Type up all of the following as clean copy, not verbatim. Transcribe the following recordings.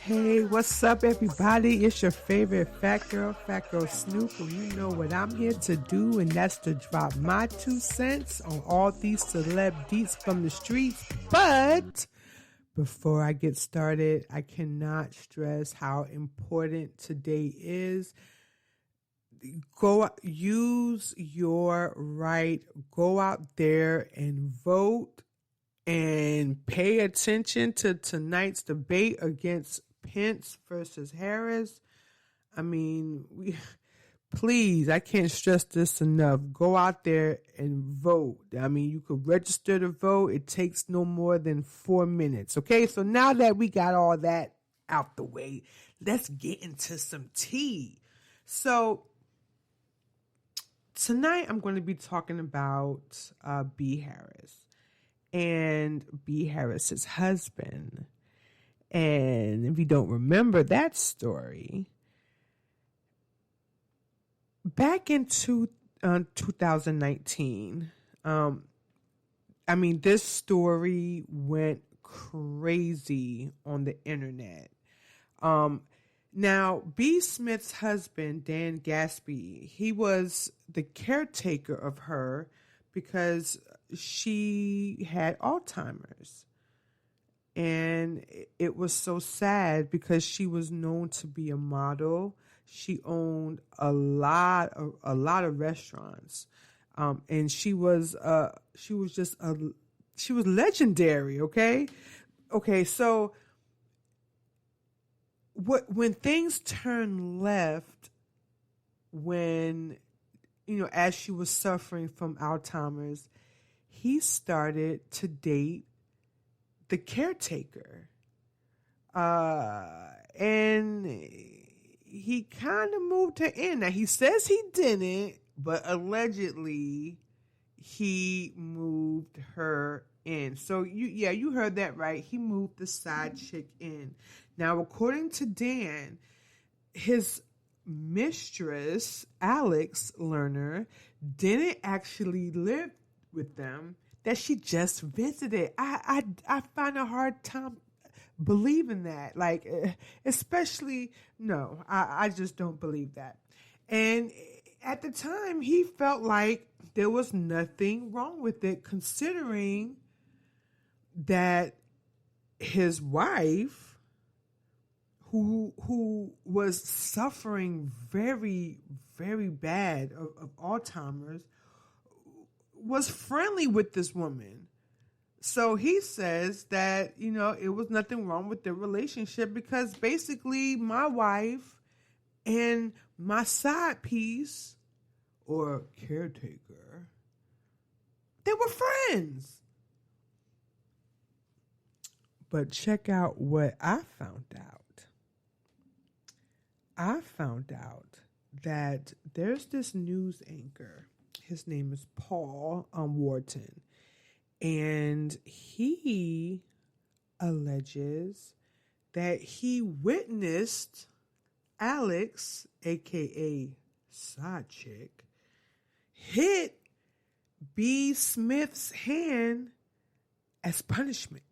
Hey, what's up, everybody? It's your favorite Fat Girl Snoop, and you know what I'm here to do, and that's to drop my 2 cents on all these celeb deets from the streets. But before I get started, I cannot stress how important today is. Use your right. Go out there and vote and pay attention to tonight's debate against Pence versus Harris. I mean, please, I can't stress this enough. Go out there and vote. I mean, you could register to vote. It takes no more than 4 minutes. Okay, so now that we got all that out the way, let's get into some tea. So tonight I'm going to be talking about B. Harris and B. Harris's husband. And if you don't remember that story, back in 2019, this story went crazy on the internet. Now, B. Smith's husband, Dan Gaspy, he was the caretaker of her because she had Alzheimer's. And it was so sad because she was known to be a model. She owned a lot of restaurants, and she was legendary. Okay. So when things turned left, as she was suffering from Alzheimer's, he started to date the caretaker. And he kind of moved her in. Now, he says he didn't, but allegedly he moved her in. So, you heard that right. He moved the side chick in. Now, according to Dan, his mistress, Alex Lerner, didn't actually live with them, that she just visited. I find a hard time believing that. Like, especially, no, I just don't believe that. And at the time, he felt like there was nothing wrong with it, considering that his wife, who was suffering very, very bad of Alzheimer's, was friendly with this woman. So he says that, it was nothing wrong with their relationship because basically my wife and my side piece or caretaker, they were friends. But check out what I found out. I found out that there's this news anchor. His name is Paul Wharton, and he alleges that he witnessed Alex, aka side chick, hit B. Smith's hand as punishment.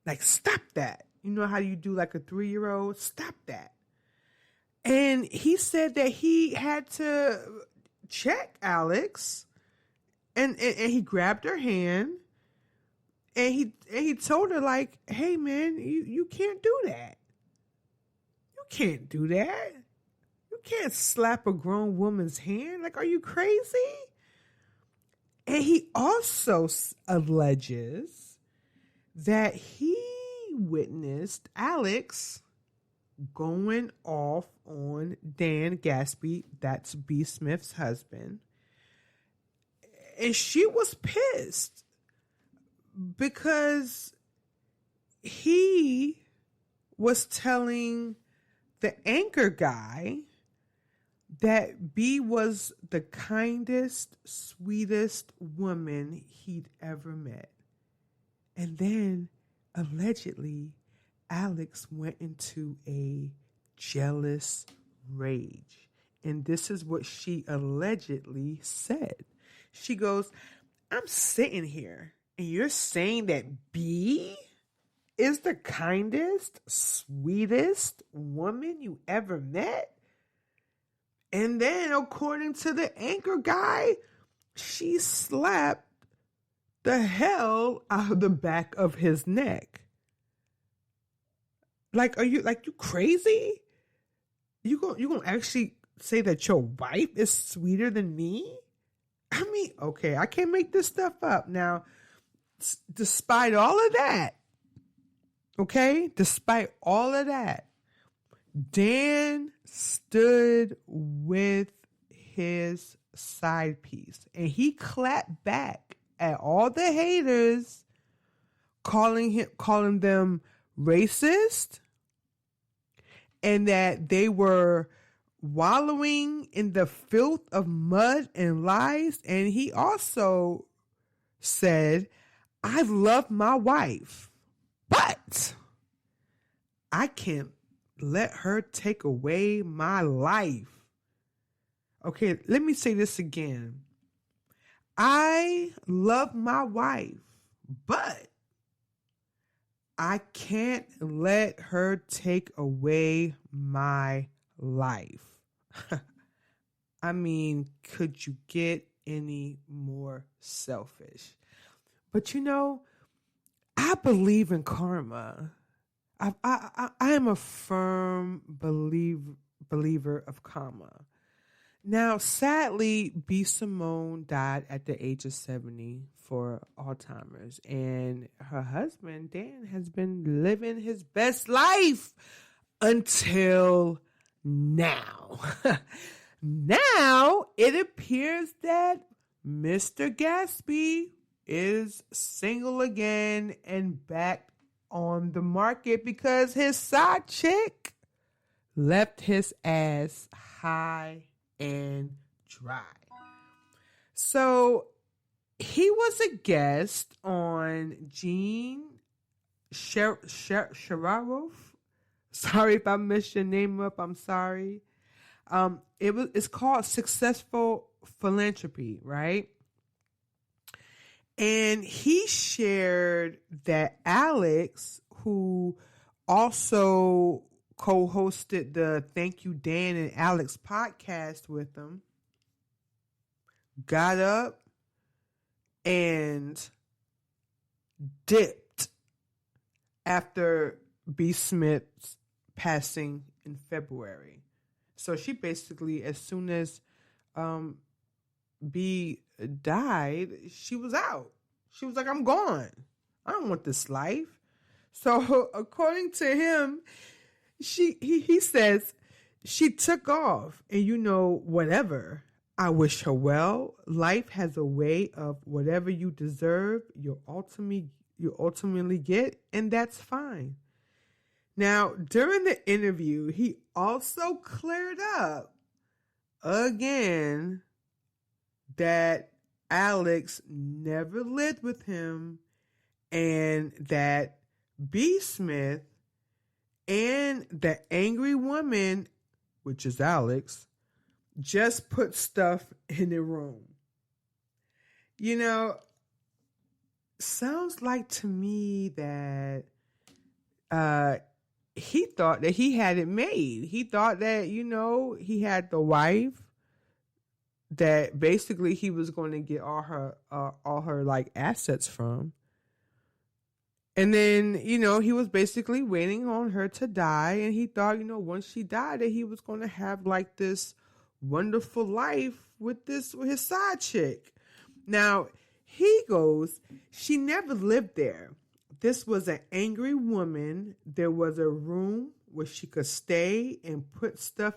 Like, stop that. You know how you do like a 3-year-old? Stop that. And he said that he had to check Alex, and he grabbed her hand, and he told her, like, hey man, you can't do that. You can't do that. You can't slap a grown woman's hand. Like, are you crazy? And he also alleges that he witnessed Alex going off on Dan Gaspy, that's B. Smith's husband. And she was pissed because he was telling the anchor guy that B was the kindest, sweetest woman he'd ever met. And then, allegedly, Alex went into a jealous rage. And this is what she allegedly said. She goes, I'm sitting here and you're saying that B is the kindest, sweetest woman you ever met. And then, according to the anchor guy, she slapped the hell out of the back of his neck. Like, are you crazy? You gonna actually say that your wife is sweeter than me? I mean, okay, I can't make this stuff up. Now, despite all of that, Dan stood with his side piece and he clapped back at all the haters, calling them racist, and that they were wallowing in the filth of mud and lies. And he also said, I love my wife, but I can't let her take away my life. Okay, let me say this again. I love my wife, but I can't let her take away my life. I mean, could you get any more selfish? But I believe in karma. I am a firm believer of karma. Now, sadly, B. Simone died at the age of 70 for Alzheimer's, and her husband, Dan, has been living his best life until now. Now, it appears that Mr. Gatsby is single again and back on the market because his side chick left his ass high and dry. So he was a guest on Gene Shararoff. Sorry if I messed your name up. I'm sorry. It's called Successful Philanthropy, right? And he shared that Alex, who also co-hosted the Thank You Dan and Alex podcast with him, got up and dipped after B. Smith's passing in February. So she basically, as soon as B died, she was out. She was like, I'm gone. I don't want this life. So according to him, he says she took off and whatever. I wish her well. Life has a way of whatever you deserve, you ultimately get, and that's fine. Now, during the interview, he also cleared up again that Alex never lived with him and that B. Smith and the angry woman, which is Alex, just put stuff in the room. Sounds like to me that he thought that he had it made. He thought that, he had the wife that basically he was going to get all her like assets from. And then, he was basically waiting on her to die. And he thought, once she died, that he was going to have like this wonderful life with his side chick. Now, he goes, she never lived there. This was an angry woman. There was a room where she could stay and put stuff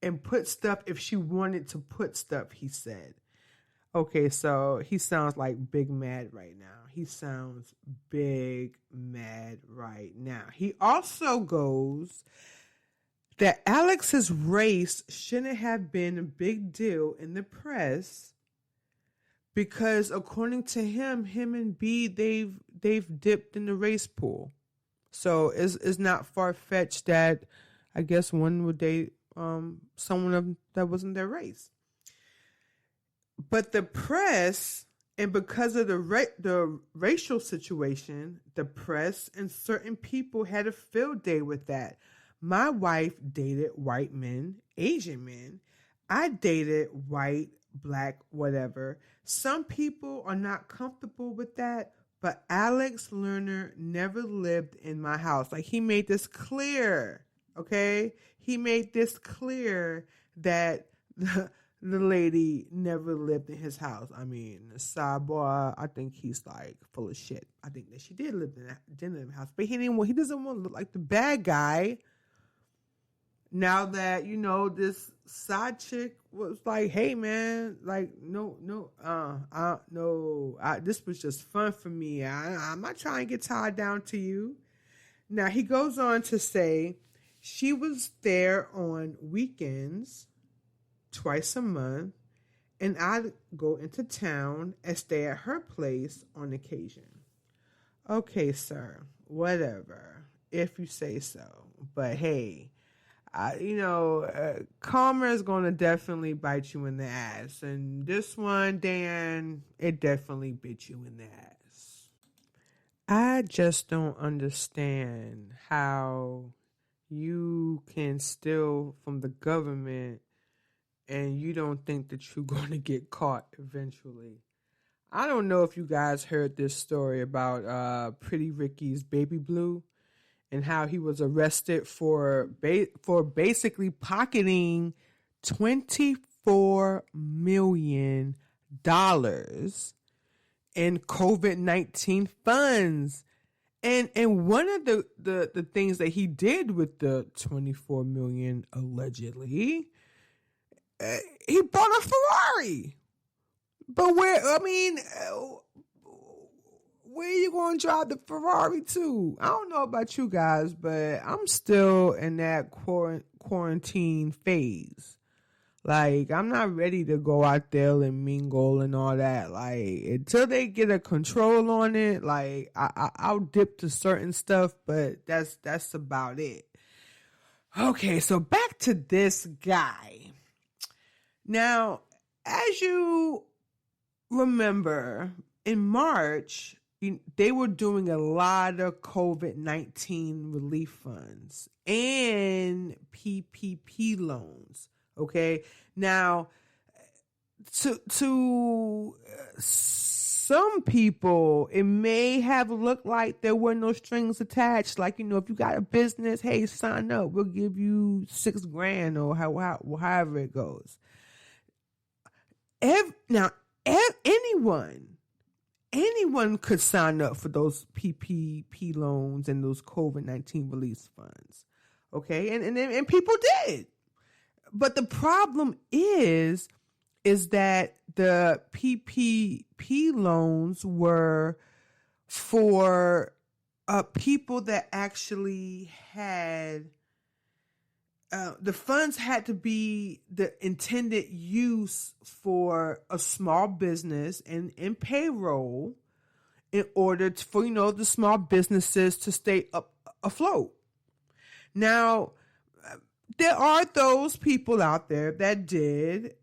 if she wanted to put stuff, he said. Okay, so he sounds like big mad right now. He sounds big mad right now. He also goes that Alex's race shouldn't have been a big deal in the press because according to him and B, they've dipped in the race pool. So it's not far-fetched that I guess one would date someone that wasn't their race. But the press And because of the racial situation, the press and certain people had a field day with that. My wife dated white men, Asian men. I dated white, black, whatever. Some people are not comfortable with that, but Alex Lerner never lived in my house. Like, he made this clear, okay? He made this clear that the lady never lived in his house. I mean, sidebar, I think he's like full of shit. I think that she did live in the house, but he doesn't want to look like the bad guy. Now that, this side chick was like, hey man, like, no, this was just fun for me. I'm not trying to get tied down to you. Now he goes on to say she was there on weekends twice a month, and I'd go into town and stay at her place on occasion. Okay, sir, whatever, if you say so. But hey, karma is going to definitely bite you in the ass. And this one, Dan, it definitely bit you in the ass. I just don't understand how you can steal from the government and you don't think that you're going to get caught eventually. I don't know if you guys heard this story about Pretty Ricky's Baby Blue and how he was arrested for basically pocketing $24 million in COVID-19 funds. And one of the things that he did with the $24 million allegedly, he bought a Ferrari. But where are you going to drive the Ferrari to? I don't know about you guys, but I'm still in that quarantine phase. Like, I'm not ready to go out there and mingle and all that. Like, until they get a control on it, like, I'll dip to certain stuff, but that's about it. Okay, so back to this guy. Now, as you remember, in March, they were doing a lot of COVID-19 relief funds and PPP loans. Okay. Now, to some people, it may have looked like there were no strings attached. Like, if you got a business, hey, sign up. We'll give you $6,000 or however it goes. Anyone could sign up for those PPP loans and those COVID-19 relief funds. Okay. And people did. But the problem is that the PPP loans were for people that actually had the funds had to be the intended use for a small business and in payroll in order for the small businesses to stay afloat. Now, there are those people out there that did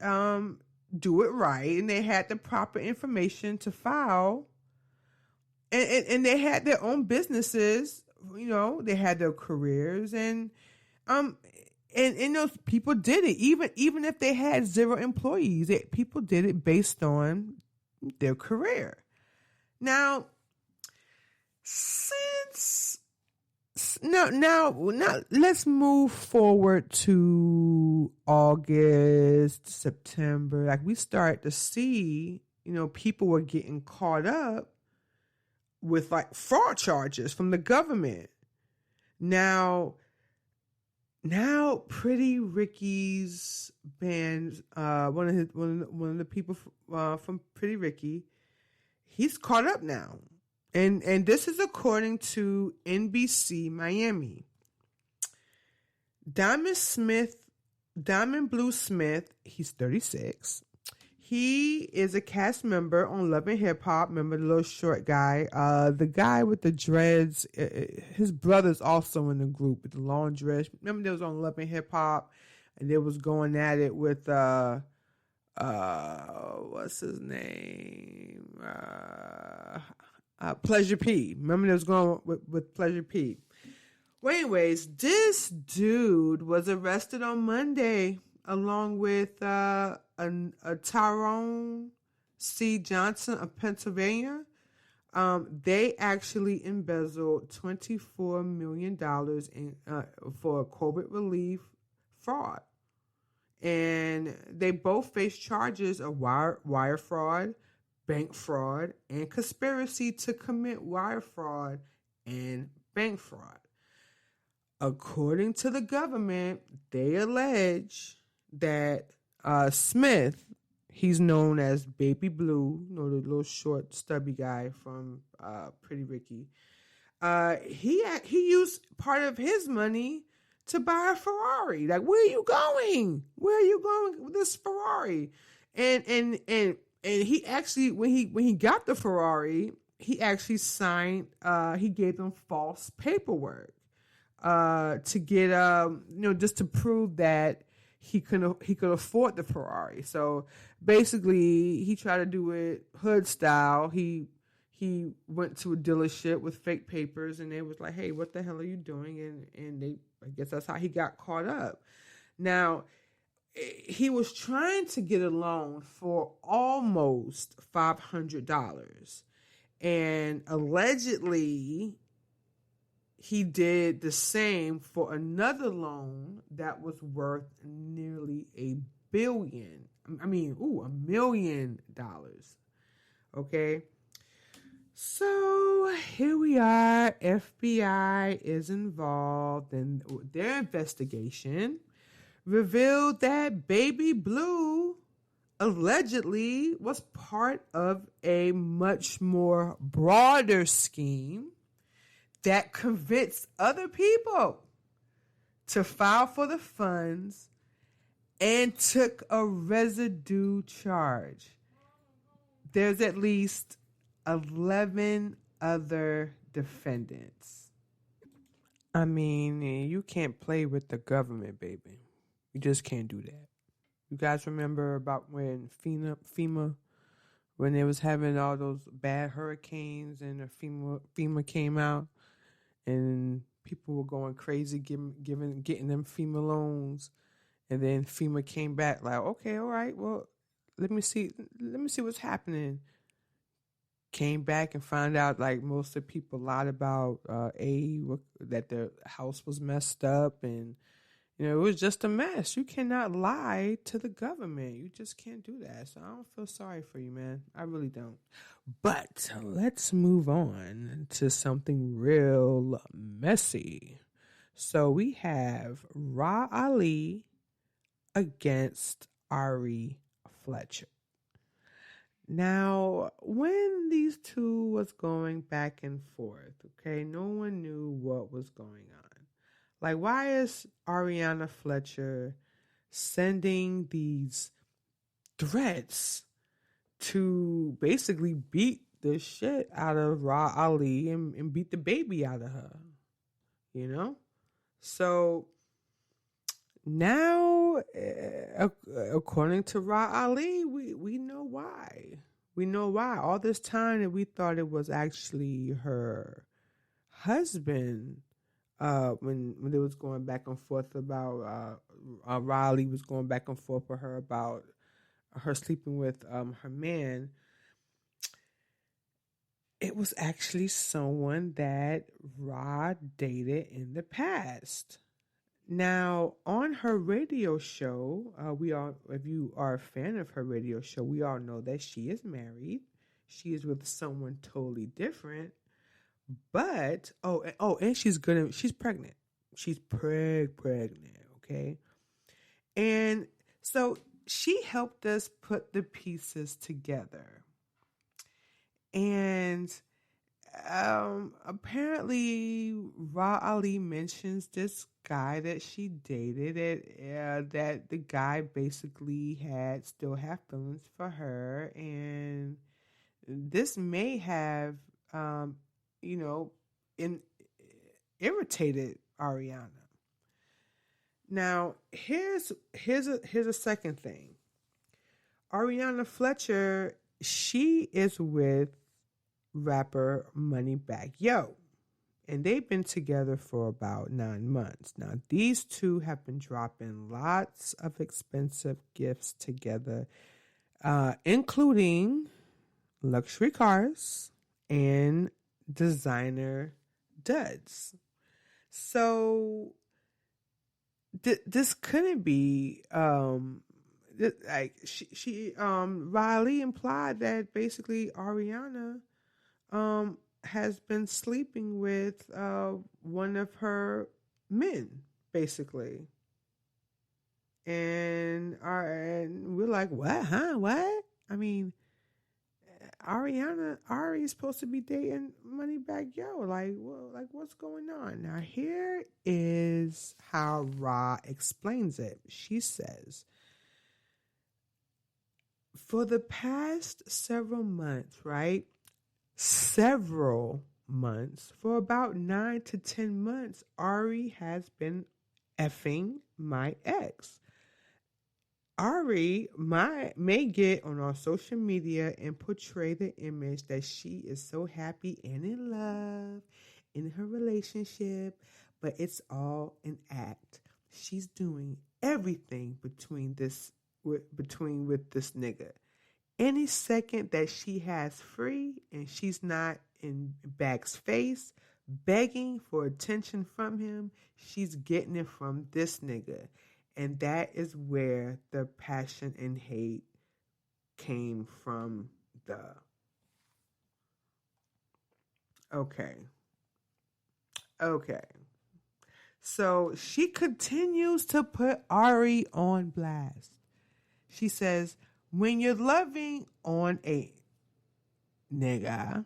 do it right, and they had the proper information to file, and they had their own businesses. They had their careers, and those people did it. Even if they had 0 employees, people did it based on their career. Now, now let's move forward to August, September. Like, we start to see, people were getting caught up with like fraud charges from the government. Now, Pretty Ricky's band, one of the people from Pretty Ricky, he's caught up now. And this is according to NBC Miami. Diamond Blue Smith, he's 36. He is a cast member on Love and Hip Hop. Remember the little short guy? The guy with the dreads, his brother's also in the group with the long dreads. Remember they was on Love and Hip Hop, and they was going at it with what's his name? Pleasure P. Remember, they was going with Pleasure P. Well, anyways, this dude was arrested on Monday along with a Tyrone C. Johnson of Pennsylvania. They actually embezzled $24 million for COVID relief fraud. And they both face charges of wire fraud, bank fraud, and conspiracy to commit wire fraud and bank fraud. According to the government, they allege that Smith, he's known as Baby Blue, the little short, stubby guy from Pretty Ricky, he used part of his money to buy a Ferrari. Like, where are you going? Where are you going with this Ferrari? And he actually, when he got the Ferrari, he actually signed. He gave them false paperwork to get just to prove that he could afford the Ferrari. So basically, he tried to do it hood style. He went to a dealership with fake papers, and they was like, "Hey, what the hell are you doing?" And they, I guess that's how he got caught up. Now, he was trying to get a loan for almost $500, and allegedly, he did the same for another loan that was worth nearly $1 million. Okay. So here we are. FBI is involved, and their investigation revealed that Baby Blue allegedly was part of a much more broader scheme that convinced other people to file for the funds and took a residue charge. There's at least 11 other defendants. I mean, you can't play with the government, baby. You just can't do that. You guys remember about when FEMA, when they was having all those bad hurricanes and the FEMA came out and people were going crazy getting them FEMA loans, and then FEMA came back like, okay, all right, well, let me see what's happening. Came back and found out like most of the people lied about that their house was messed up, and it was just a mess. You cannot lie to the government. You just can't do that. So I don't feel sorry for you, man. I really don't. But let's move on to something real messy. So we have Ra Ali against Ari Fletcher. Now, when these two was going back and forth, okay, no one knew what was going on. Like, why is Ariana Fletcher sending these threats to basically beat the shit out of Ra Ali and beat the baby out of her? So now, according to Ra Ali, we know why. We know why. All this time that we thought it was actually her husband, when they was going back and forth about, Ra Ali was going back and forth with her about her sleeping with her man, it was actually someone that Ra dated in the past. Now, on her radio show, if you are a fan of her radio show, we all know that she is married. She is with someone totally different. But, and she's pregnant. She's pregnant, okay? And so she helped us put the pieces together. And apparently Ra Ali mentions this guy that she dated, that the guy basically still had feelings for her, and this may have irritated Ariana. Now, here's a second thing. Ariana Fletcher, she is with rapper Moneybagg Yo. And they've been together for about 9 months. Now, these two have been dropping lots of expensive gifts together, including luxury cars and designer duds. So, this couldn't be, Riley implied that basically Ariana, has been sleeping with one of her men, basically. And we're like, what? Huh? What? I mean, Ari is supposed to be dating Moneybagg Yo. Like, what's going on? Now, here is how Ra explains it. She says, for the past several months, right? Several months, for about 9 to 10 months, Ari has been effing my ex. Ari may get on our social media and portray the image that she is so happy and in love in her relationship, but it's all an act. She's doing everything with this nigga. Any second that she has free and she's not in Bag's face begging for attention from him, she's getting it from this nigga. And that is where the passion and hate came from. Okay. So she continues to put Ari on blast. She says, when you're loving on a nigga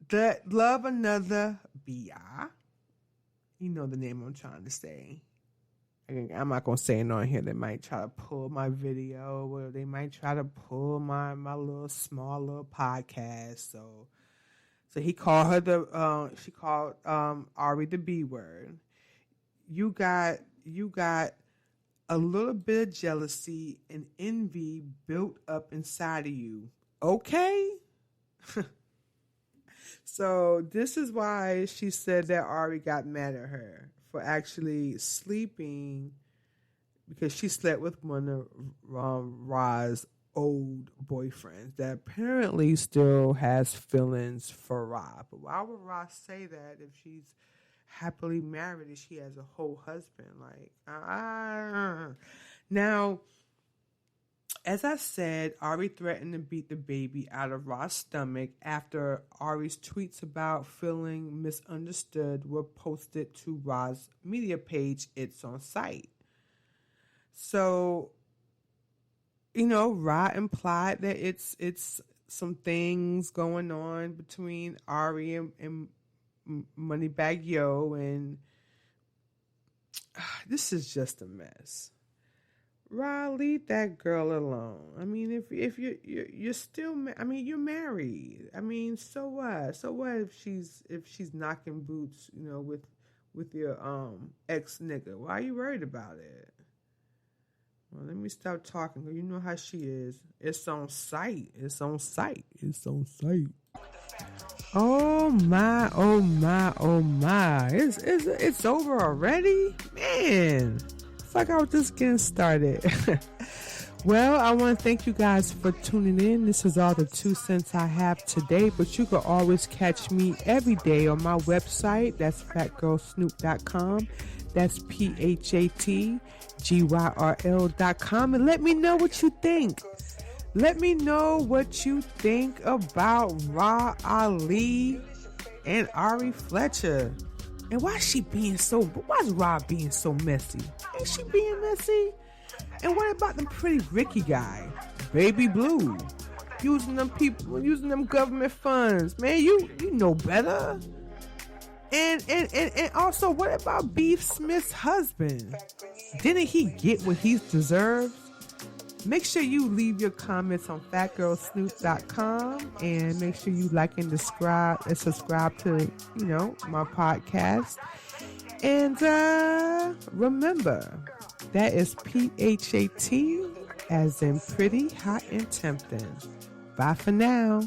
that love another B.I., you know the name I'm trying to say. I'm not going to say it on here. They might try to pull my video, or they might try to pull my little small little podcast. So he called her she called Ari the B word. You got a little bit of jealousy and envy built up inside of you. Okay? So this is why she said that Ari got mad at her for actually sleeping, because she slept with one of Ra's old boyfriends that apparently still has feelings for Ra. But why would Ra say that if she's happily married and she has a whole husband? Now, as I said, Ari threatened to beat the baby out of Ra's stomach after Ari's tweets about feeling misunderstood were posted to Ra's media page, It's On Site. So, Ra implied that it's some things going on between Ari and Moneybagg Yo, and this is just a mess. Ra, leave that girl alone. I mean, if you're still, you're married. I mean, so what? So what if she's knocking boots, with your ex nigga? Why are you worried about it? Well, let me stop talking. You know how she is. It's on site. Oh my. It's over already? Man. It's like I was just getting started. Well, I want to thank you guys for tuning in. This is all the 2 cents I have today, but you can always catch me every day on my website. That's fatgirlsnoop.com. That's PHATGYRL.com. And let me know what you think. Let me know what you think about Ra Ali and Ari Fletcher. And why is Ra being so messy? Ain't she being messy? And what about the pretty Ricky guy, Baby Blue, using them government funds? Man, you know better. And also, what about Beef Smith's husband? Didn't he get what he deserves? Make sure you leave your comments on fatgirlsnoop.com, and make sure you like and subscribe to, my podcast. And remember, that is PHATGYRL. as in pretty, hot, and tempting. Bye for now.